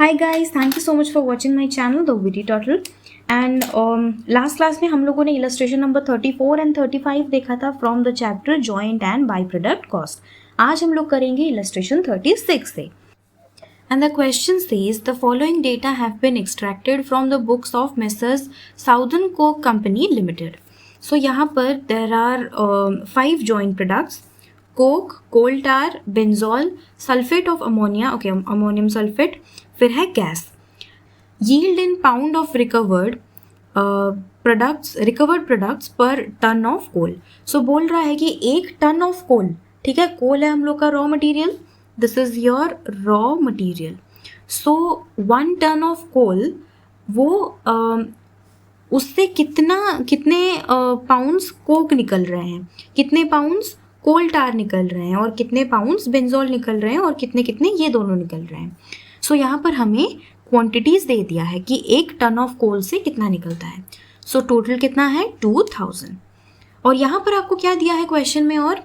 Hi guys, thank you so much for watching my channel The Witty Turtle. And last class में हम लोगों ने illustration number 34 and 35 देखा था from the chapter joint and by product cost. आज हम लोग करेंगे इलस्ट्रेशन 36 से. And the question says the following data have been extracted from the books of Messrs. Southern Coke Company Limited. So यहाँ पर there are 5 joint products: coke, coal tar, benzol, sulfate of ammonia, okay, ammonium sulfate, फिर है gas. Yield in pound of recovered products per ton of coal. So बोल रहा है कि 1 ton of कोल, ठीक है, कोल है हम लोग का raw material, this is your raw material. So 1 ton of coal, वो उससे कितने पाउंड्स कोक निकल रहे हैं, कितने पाउंड्स कोल टार निकल रहे हैं और कितने पाउंड्स बेंजोल निकल रहे हैं और कितने ये दोनों निकल रहे हैं. सो यहाँ पर हमें क्वांटिटीज दे दिया है कि 1 टन ऑफ कोल से कितना निकलता है. सो टोटल कितना है 2000. और यहाँ पर आपको क्या दिया है क्वेश्चन में, और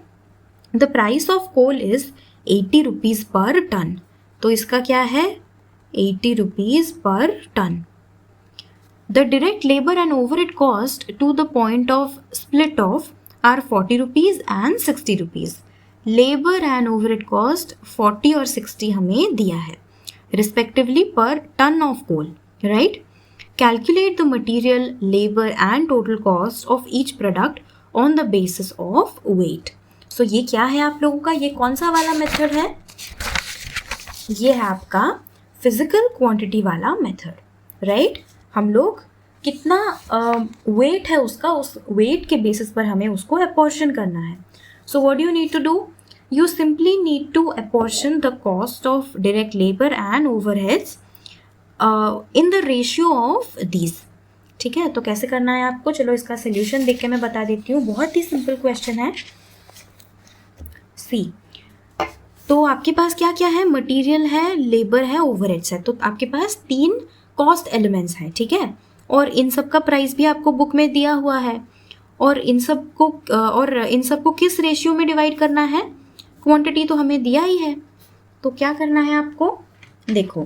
the price of coal is 80 rupees per ton. तो इसका क्या है 80 rupees per ton. The direct labour and overhead cost to the point of split off are 40 rupees and 60 rupees. Labour and overhead cost 40 और 60 हमें दिया है respectively per ton of coal, right? Calculate the material, labor and total cost of each product on the basis of weight. So ये क्या है आप लोगों का, ये कौन सा वाला मेथड है, ये है आपका फिजिकल क्वांटिटी वाला मेथड, राइट? हम लोग कितना वेट है उसका, उस वेट के बेसिस पर हमें उसको अपॉर्शन करना है. So what do you need to do? You simply need to apportion the cost of direct labor and overheads in the ratio of these. ठीक है, तो कैसे करना है आपको, चलो इसका सोल्यूशन देख के मैं बता देती हूँ. बहुत ही सिंपल क्वेश्चन है. सी, तो आपके पास क्या क्या है, मटेरियल है, लेबर है, ओवरहेड्स है. तो आपके पास 3 कॉस्ट एलिमेंट्स हैं, ठीक है, और इन सब का प्राइस भी आपको बुक में दिया हुआ है. और इन सबको किस रेशियो में डिवाइड करना है, क्वांटिटी तो हमें दिया ही है. तो क्या करना है आपको, देखो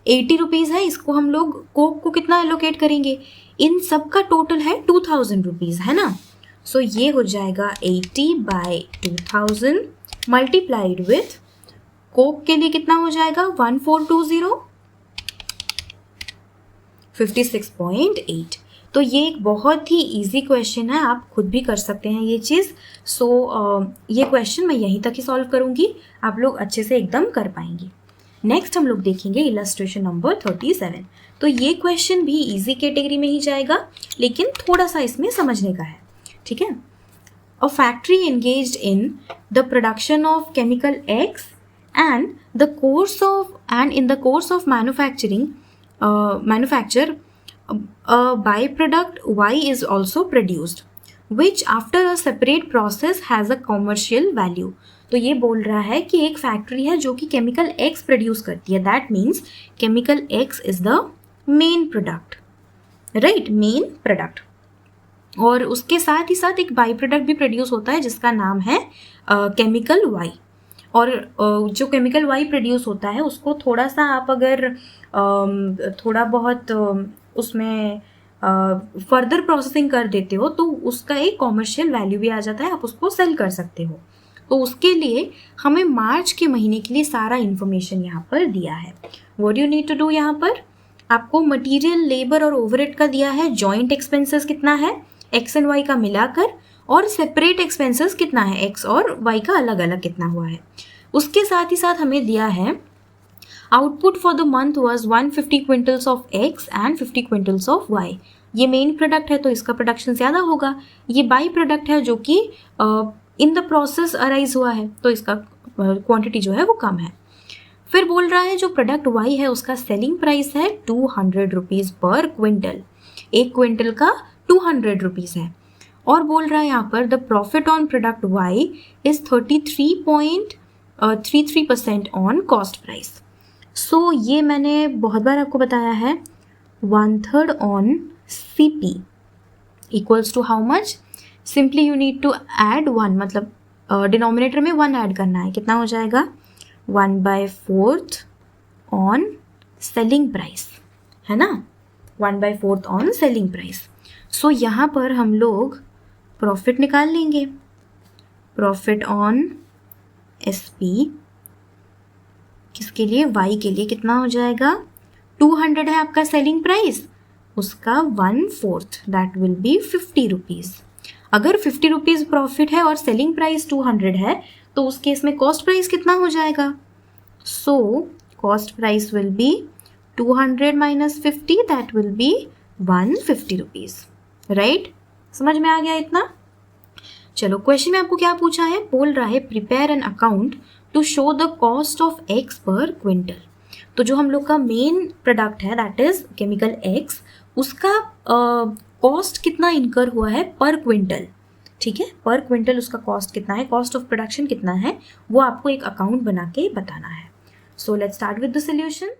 80 रुपीज़ है, इसको हम लोग कोक को कितना एलोकेट करेंगे, इन सब का टोटल है 2000 रुपीज़, है ना. सो ये हो जाएगा 80/2000 मल्टीप्लाइड विथ कोक के लिए कितना हो जाएगा 1420, 56.8. तो ये एक बहुत ही इजी क्वेश्चन है, आप खुद भी कर सकते हैं ये चीज़. सो ये क्वेश्चन मैं यहीं तक ही सॉल्व करूँगी, आप लोग अच्छे से एकदम कर पाएंगे. नेक्स्ट हम लोग देखेंगे इलस्ट्रेशन नंबर 37. तो ये क्वेश्चन भी इजी कैटेगरी में ही जाएगा, लेकिन थोड़ा सा इसमें समझने का है, ठीक है. A factory engaged in the production of chemical x and in the course of manufacture a byproduct Y is also produced, which after a separate process has a commercial value. तो ये बोल रहा है कि एक फैक्ट्री है जो कि केमिकल X प्रोड्यूस करती है. That means chemical X is the main product, right, main product. और उसके साथ ही साथ एक बाई प्रोडक्ट भी प्रोड्यूस होता है जिसका नाम है केमिकल Y. और जो केमिकल Y प्रोड्यूस होता है उसको थोड़ा सा आप अगर थोड़ा बहुत उसमें फर्दर प्रोसेसिंग कर देते हो तो उसका एक कॉमर्शियल वैल्यू भी आ जाता है, आप उसको सेल कर सकते हो. तो उसके लिए हमें मार्च के महीने के लिए सारा इन्फॉर्मेशन यहाँ पर दिया है. What you need to do, यहाँ पर आपको मटेरियल, लेबर और ओवरहेड का दिया है. जॉइंट एक्सपेंसेस कितना है एक्स एंड वाई का मिलाकर, और सेपरेट एक्सपेंसेस कितना है एक्स और वाई का अलग अलग कितना हुआ है. उसके साथ ही साथ हमें दिया है output for the month was 150 quintals of x and 50 quintals of y. ये मेन प्रोडक्ट है तो इसका प्रोडक्शन ज़्यादा होगा. ये बाई प्रोडक्ट है जो कि इन द प्रोसेस अराइज हुआ है तो इसका क्वांटिटी जो है वो कम है. फिर बोल रहा है जो प्रोडक्ट वाई है उसका सेलिंग प्राइस है 200 रुपीज़ पर क्विंटल. 1 क्विंटल का 200 रुपीज़ है. और बोल रहा है यहाँ पर the profit on product Y is 33.33% on cost price. So ये मैंने बहुत बार आपको बताया है, 1/3 on CP equals to how much, simply you need to add 1, मतलब डिनोमिनेटर में 1 ऐड करना है. कितना हो जाएगा 1/4 ऑन सेलिंग प्राइस, है ना, 1/4 ऑन सेलिंग प्राइस। सो यहाँ पर हम लोग प्रॉफिट निकाल लेंगे। प्रॉफिट ऑन SP किसके लिए, y के लिए कितना हो जाएगा, 200 है आपका सेलिंग प्राइस, उसका 1/4 दैट विल बी 50 रुपीज़। अगर 50 रुपीज़ प्रॉफिट है और सेलिंग प्राइस 200 है तो उस केस में कॉस्ट प्राइस कितना हो जाएगा, so cost price will be 200 minus 50 that will be 150 rupees, right. समझ में आ गया इतना। चलो क्वेश्चन में आपको क्या पूछा है, बोल रहा है prepare an account to show the cost of X per quintal. तो जो हम लोग का मेन प्रोडक्ट है दैट इज केमिकल X, उसका कॉस्ट कितना इनकर हुआ है पर क्विंटल, ठीक है, पर क्विंटल उसका कॉस्ट कितना है, कॉस्ट ऑफ प्रोडक्शन कितना है, वो आपको एक अकाउंट बना के बताना है। So let's start with the solution.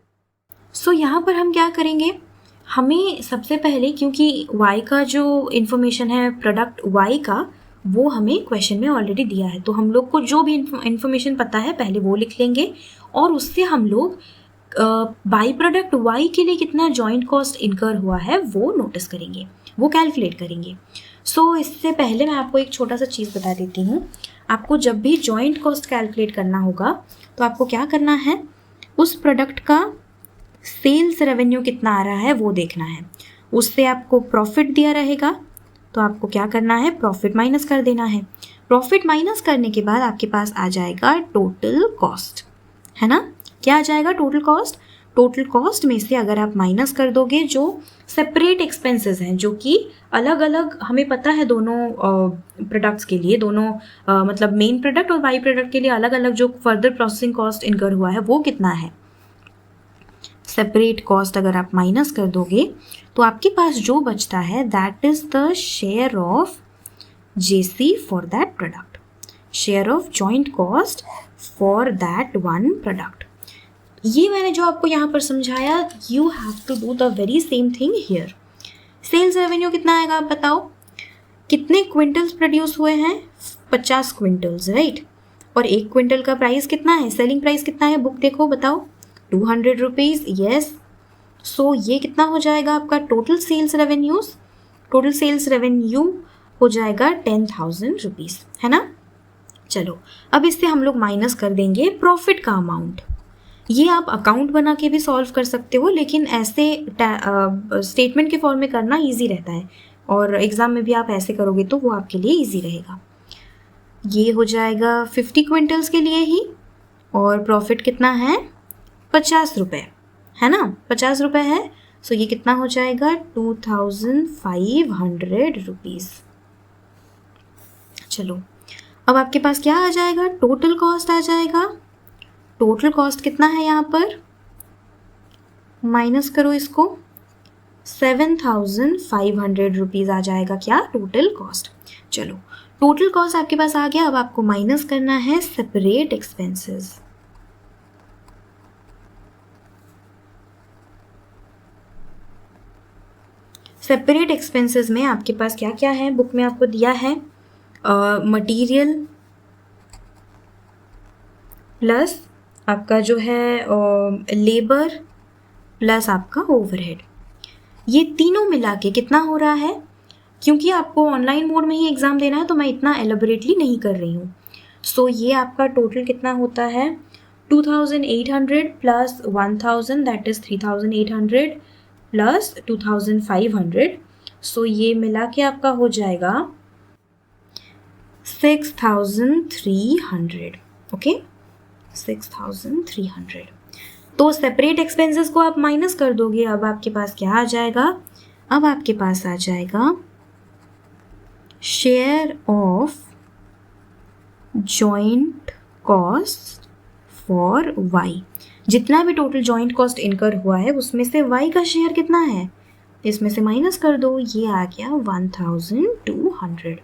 So यहाँ पर हम क्या करेंगे, हमें सबसे पहले क्योंकि Y का जो इन्फॉर्मेशन है प्रोडक्ट Y का वो हमें क्वेश्चन में ऑलरेडी दिया है, तो हम लोग को जो भी इन्फॉर्मेशन पता है पहले वो लिख लेंगे और उससे हम लोग बाई प्रोडक्ट Y के लिए कितना जॉइंट कॉस्ट इनकर हुआ है वो नोटिस करेंगे, वो कैलकुलेट करेंगे। सो इससे पहले मैं आपको एक छोटा सा चीज़ बता देती हूँ। आपको जब भी जॉइंट कॉस्ट कैलकुलेट करना होगा तो आपको क्या करना है, उस प्रोडक्ट का सेल्स रेवेन्यू कितना आ रहा है वो देखना है, उससे आपको प्रॉफिट दिया रहेगा तो आपको क्या करना है, प्रॉफिट माइनस कर देना है। प्रॉफिट माइनस करने के बाद आपके पास आ जाएगा टोटल कॉस्ट, है ना, क्या आ जाएगा, टोटल कॉस्ट। टोटल कॉस्ट में से अगर आप माइनस कर दोगे जो सेपरेट एक्सपेंसेस हैं, जो कि अलग अलग हमें पता है दोनों प्रोडक्ट्स के लिए, दोनों मतलब मेन प्रोडक्ट और बाई प्रोडक्ट के लिए अलग अलग जो फर्दर प्रोसेसिंग कॉस्ट इनकर हुआ है वो कितना है, सेपरेट कॉस्ट अगर आप माइनस कर दोगे तो आपके पास जो बचता है that is the share of JC for that product, share of joint cost for that one product. ये मैंने जो आपको यहाँ पर समझाया, you have to do the very same thing here. Sales revenue कितना आएगा आप बताओ, कितने क्विंटल्स प्रोड्यूस हुए हैं, 50 क्विंटल्स, राइट, और एक क्विंटल का प्राइस कितना है, सेलिंग प्राइस कितना है, बुक देखो बताओ, 200 रुपीज़, यस। सो ये कितना हो जाएगा आपका total sales revenues, total sales revenue हो जाएगा 10,000 रुपीज़, है ना। चलो अब इससे हम लोग माइनस कर देंगे प्रॉफिट का अमाउंट। ये आप अकाउंट बना के भी सॉल्व कर सकते हो, लेकिन ऐसे स्टेटमेंट के फॉर्म में करना ईजी रहता है और एग्ज़ाम में भी आप ऐसे करोगे तो वो आपके लिए ईजी रहेगा। ये हो जाएगा 50 क्विंटल्स के लिए ही और प्रॉफिट कितना है, 50 रुपये, है ना, 50 रुपये है। सो ये कितना हो जाएगा, 2,500 रुपीज़। चलो अब आपके पास क्या आ जाएगा, टोटल कॉस्ट आ जाएगा। टोटल कॉस्ट कितना है यहाँ पर, माइनस करो इसको, 7,500 रुपीज़ आ जाएगा क्या, टोटल कॉस्ट। चलो टोटल कॉस्ट आपके पास आ गया। अब आपको माइनस करना है सेपरेट एक्सपेंसेस। सेपरेट एक्सपेंसेस में आपके पास क्या क्या है, बुक में आपको दिया है मटेरियल प्लस आपका जो है लेबर प्लस आपका ओवरहेड, ये तीनों मिला के कितना हो रहा है। क्योंकि आपको ऑनलाइन मोड में ही एग्ज़ाम देना है तो मैं इतना एलेबोरेटली नहीं कर रही हूँ। सो ये आपका टोटल कितना होता है, 2,800 प्लस 1,000 दैट इज़ 3,800 प्लस 2,500। सो ये मिला के आपका हो जाएगा 6,300, ओके, 6,300। तो सेपरेट एक्सपेंसेस को आप माइनस कर दोगे, अब आपके पास क्या आ जाएगा, अब आपके पास आ जाएगा share of joint cost for Y। जितना भी टोटल जॉइंट कॉस्ट इनकर हुआ है उसमें से Y का शेयर कितना है, इसमें से माइनस कर दो, ये आ गया 1,200।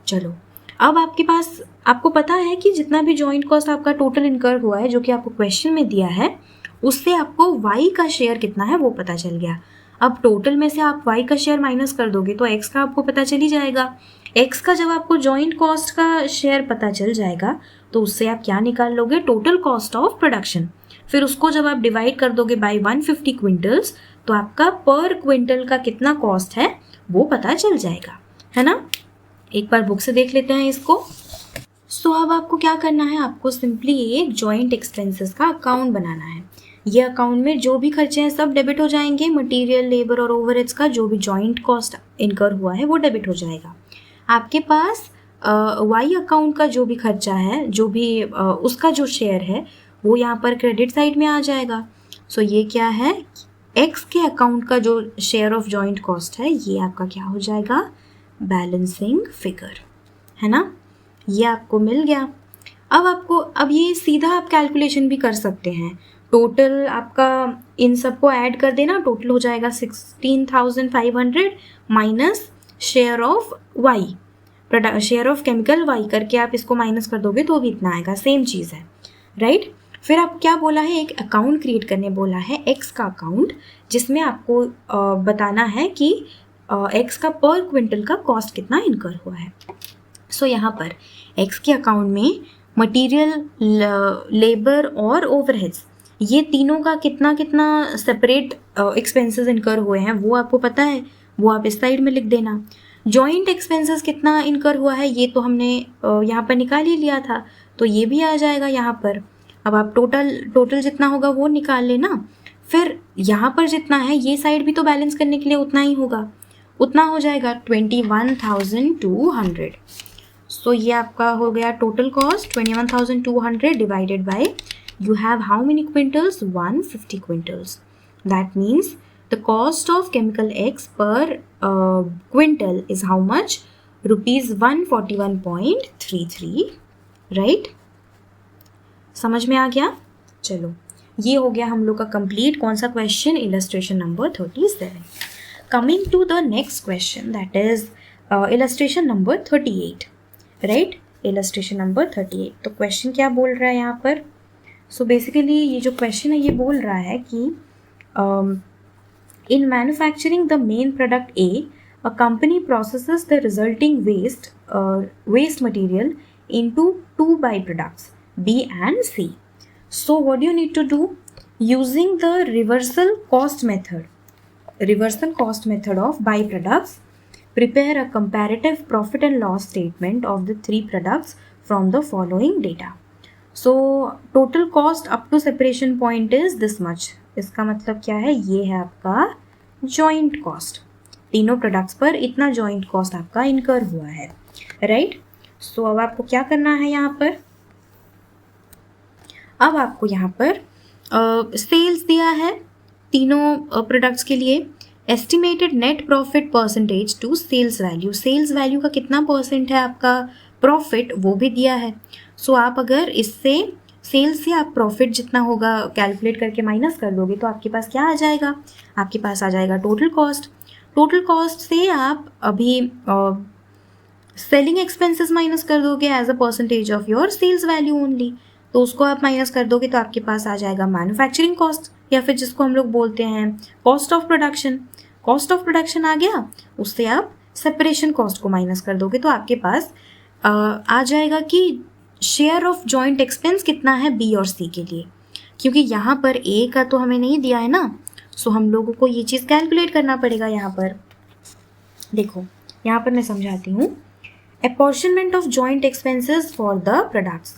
चलो अब आपके पास, आपको पता है कि जितना भी जॉइंट कॉस्ट आपका टोटल इनकर हुआ है जो कि आपको क्वेश्चन में दिया है, उससे आपको Y का शेयर कितना है वो पता चल गया। अब टोटल में से आप Y का शेयर माइनस कर दोगे तो X का आपको पता चल ही जाएगा। X का जब आपको जॉइंट कॉस्ट का शेयर पता चल जाएगा तो उससे आप क्या निकाल लोगे, टोटल कॉस्ट ऑफ प्रोडक्शन। फिर उसको जब आप डिवाइड कर दोगे बाय 150 क्विंटल्स तो आपका पर क्विंटल का कितना कॉस्ट है वो पता चल जाएगा, है ना। एक बार बुक से देख लेते हैं इसको। सो अब आपको क्या करना है, आपको सिंपली एक जॉइंट एक्सपेंसेस का अकाउंट बनाना है। ये अकाउंट में जो भी खर्चे हैं सब डेबिट हो जाएंगे, मटेरियल, लेबर और ओवरहेड्स का जो भी जॉइंट कॉस्ट इनकर हुआ है वो डेबिट हो जाएगा। आपके पास वाई अकाउंट का जो भी खर्चा है, जो भी उसका जो शेयर है वो यहाँ पर क्रेडिट साइड में आ जाएगा। सो ये क्या है, एक्स के अकाउंट का जो शेयर ऑफ जॉइंट कॉस्ट है ये आपका क्या हो जाएगा, बैलेंसिंग फिगर, है ना। ये आपको मिल गया। अब ये सीधा आप कैलकुलेशन भी कर सकते हैं। टोटल आपका इन सबको ऐड कर देना, टोटल हो जाएगा 16,500 minus share of Y, share of chemical Y करके आप इसको माइनस कर दोगे तो भी इतना आएगा, सेम चीज़ है, राइट। फिर आप क्या बोला है, एक अकाउंट क्रिएट करने बोला है, एक्स का अकाउंट, जिसमें आपको बताना है कि एक्स का पर क्विंटल का कॉस्ट कितना इनकर हुआ है। सो यहाँ पर एक्स के अकाउंट में मटेरियल, लेबर और ओवरहेड्स ये तीनों का कितना कितना सेपरेट एक्सपेंसेस इनकर हुए हैं वो आपको पता है, वो आप इस साइड में लिख देना। जॉइंट एक्सपेंसेस कितना इनकर हुआ है ये तो हमने यहाँ पर निकाल ही लिया था, तो ये भी आ जाएगा यहाँ पर। अब आप टोटल जितना होगा वो निकाल लेना, फिर यहाँ पर जितना है ये साइड भी तो बैलेंस करने के लिए उतना ही होगा, उतना हो जाएगा 21,200। सो ये आपका हो गया total cost 21,200 divided by you have how many quintals, 150 quintals. That means the cost of chemical X per quintal is how much, rupees 141.33, right? समझ में आ गया। चलो ये हो गया हम लोग का कंप्लीट कौन सा question, illustration number 37। Coming to the next question, that is illustration number 38, right. Illustration number 38, तो क्वेश्चन क्या बोल रहा है यहाँ पर। सो बेसिकली ये जो क्वेश्चन है ये बोल रहा है कि in manufacturing the main product a, a company processes the resulting waste material into 2 by products B and C. So what do you need to do? Using the reversal cost method of byproducts, prepare a comparative profit and loss statement of the 3 products from the following data. So total cost up to separation point is this much. इसका मतलब क्या है, ये है आपका joint cost, तीनों products पर इतना joint cost आपका इनकर हुआ है, राइट। सो अब आपको क्या करना है यहाँ पर, अब आपको यहाँ पर सेल्स दिया है तीनों प्रोडक्ट्स के लिए, estimated net profit percentage to sales value, sales value का कितना परसेंट है आपका प्रॉफिट वो भी दिया है। सो आप अगर इससे सेल्स से आप प्रॉफिट जितना होगा कैलकुलेट करके माइनस कर दोगे तो आपके पास क्या आ जाएगा, आपके पास आ जाएगा टोटल कॉस्ट। टोटल कॉस्ट से आप अभी सेलिंग एक्सपेंसेस माइनस कर दोगे as a percentage of your sales value only, तो उसको आप माइनस कर दोगे तो आपके पास आ जाएगा मैन्युफैक्चरिंग कॉस्ट, या फिर जिसको हम लोग बोलते हैं cost of production. Cost of production आ गया, उससे आप सेपरेशन कॉस्ट को माइनस कर दोगे तो आपके पास आ जाएगा कि शेयर ऑफ जॉइंट एक्सपेंस कितना है बी और सी के लिए, क्योंकि यहाँ पर ए का तो हमें नहीं दिया है ना। सो हम लोगों को ये चीज़ कैलकुलेट करना पड़ेगा। यहाँ पर देखो, यहाँ पर मैं समझाती हूँ, apportionment of joint expenses for the products.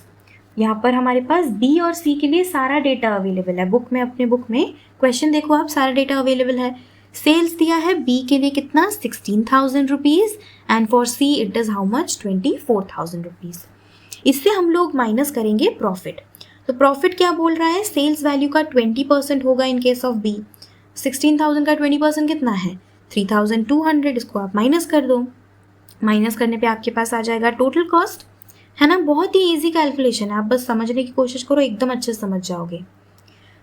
यहाँ पर हमारे पास बी और सी के लिए सारा डेटा अवेलेबल है बुक में, अपने बुक में क्वेश्चन देखो आप, सारा डेटा अवेलेबल है। सेल्स दिया है बी के लिए कितना, 16,000 rupees, and for see it is how much, 24,000 rupees. इससे हम लोग माइनस करेंगे प्रॉफिट। तो प्रॉफिट क्या बोल रहा है, सेल्स वैल्यू का 20% होगा इन केस ऑफ बी। 16,000 का 20% कितना है, 3,200। इसको आप माइनस कर दो, माइनस करने पे आपके पास आ जाएगा टोटल कॉस्ट, है ना। बहुत ही इजी कैलकुलेशन है, आप बस समझने की कोशिश करो, एकदम अच्छे से समझ जाओगे।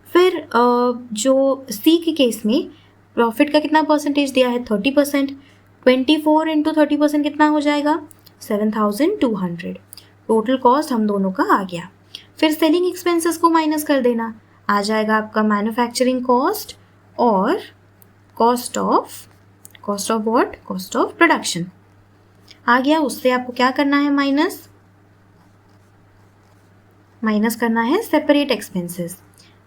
फिर जो सी के केस में प्रॉफिट का कितना परसेंटेज दिया है, 30%। 24 इंटू 30% कितना हो जाएगा, 7,200। टोटल कॉस्ट हम दोनों का आ गया। फिर सेलिंग एक्सपेंसेस को माइनस कर देना, आ जाएगा आपका मैन्युफैक्चरिंग कॉस्ट और cost of what, cost of production आ गया। उससे आपको क्या करना है, माइनस करना है सेपरेट एक्सपेंसेस।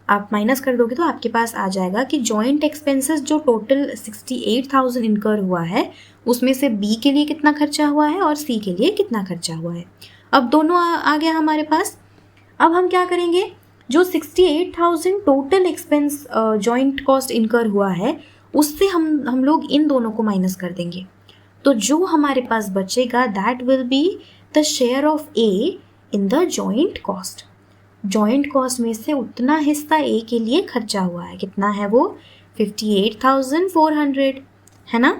आप माइनस कर दोगे तो आपके पास आ जाएगा कि जॉइंट एक्सपेंसेस जो टोटल 68,000 इनकर हुआ है उसमें से बी के लिए कितना खर्चा हुआ है और सी के लिए कितना खर्चा हुआ है। अब दोनों आ गया हमारे पास। अब हम क्या करेंगे, जो 68,000 total expense joint cost incur हुआ है उससे हम लोग इन दोनों को माइनस कर देंगे। तो जो हमारे पास बचेगा that will be the share of A in the joint cost. Joint cost में से उतना हिस्सा ए के लिए खर्चा हुआ है, कितना है वो 58,400 है ना।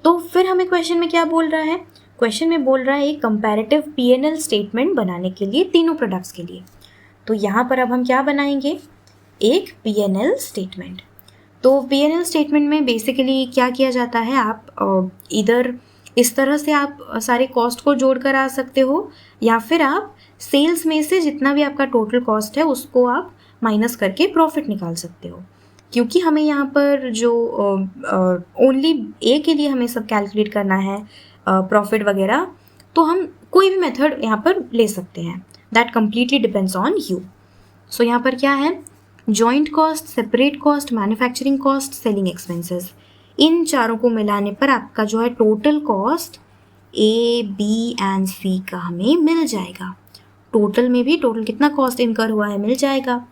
तो फिर हमें क्वेश्चन में क्या बोल रहा है, क्वेश्चन में बोल रहा है एक कंपैरेटिव P&L स्टेटमेंट बनाने के लिए तीनों प्रोडक्ट्स के लिए। तो यहाँ पर अब हम क्या बनाएंगे, एक P&L स्टेटमेंट। तो P&L स्टेटमेंट में बेसिकली क्या किया जाता है, आप इधर इस तरह से आप सारे कॉस्ट को जोड़ कर आ सकते हो या फिर आप सेल्स में से जितना भी आपका टोटल कॉस्ट है उसको आप माइनस करके प्रॉफिट निकाल सकते हो। क्योंकि हमें यहाँ पर जो ओनली ए के लिए हमें सब कैलकुलेट करना है प्रॉफिट वगैरह, तो हम कोई भी मेथड यहाँ पर ले सकते हैं, that completely depends on you. So यहाँ पर क्या है, joint cost, separate cost, manufacturing cost, selling expenses, इन चारों को मिलाने पर आपका जो है total cost A B and C का हमें मिल जाएगा। टोटल में भी टोटल कितना कॉस्ट इनकर हुआ है मिल जाएगा।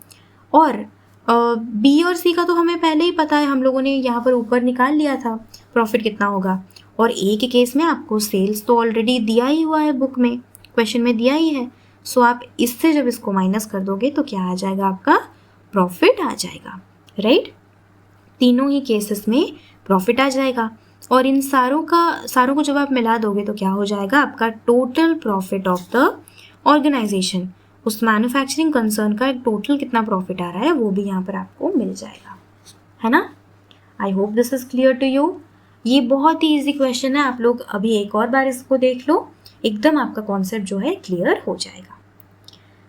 और बी और सी का तो हमें पहले ही पता है, हम लोगों ने यहाँ पर ऊपर निकाल लिया था प्रॉफिट कितना होगा। और ए के केस में आपको सेल्स तो ऑलरेडी दिया ही हुआ है, बुक में क्वेश्चन में दिया ही है। सो आप इससे जब इसको माइनस कर दोगे तो क्या आ जाएगा, आपका प्रॉफिट आ जाएगा, राइट। तीनों ही केसेस में प्रॉफिट आ जाएगा। और इन सारों को जब आप मिला दोगे तो क्या हो जाएगा, आपका total profit of the organization, उस मैन्युफैक्चरिंग कंसर्न का टोटल कितना प्रॉफिट आ रहा है वो भी यहाँ पर आपको मिल जाएगा, है ना। I hope this is clear to you. ये बहुत ही इजी क्वेश्चन है, आप लोग अभी एक और बार इसको देख लो, एकदम आपका कॉन्सेप्ट जो है क्लियर हो जाएगा।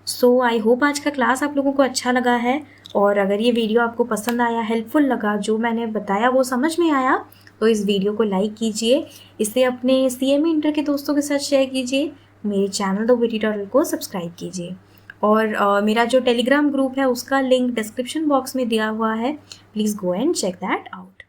सो आई होप आज का क्लास आप लोगों को अच्छा लगा है, और अगर ये वीडियो आपको पसंद आया, हेल्पफुल लगा, जो मैंने बताया वो समझ में आया, तो इस वीडियो को लाइक कीजिए, इसे अपने CMA इंटर के दोस्तों के साथ शेयर कीजिए, मेरे चैनल द विटी ट्यूटोरियल को सब्सक्राइब कीजिए। और मेरा जो टेलीग्राम ग्रुप है उसका लिंक डिस्क्रिप्शन बॉक्स में दिया हुआ है, please go and check that out.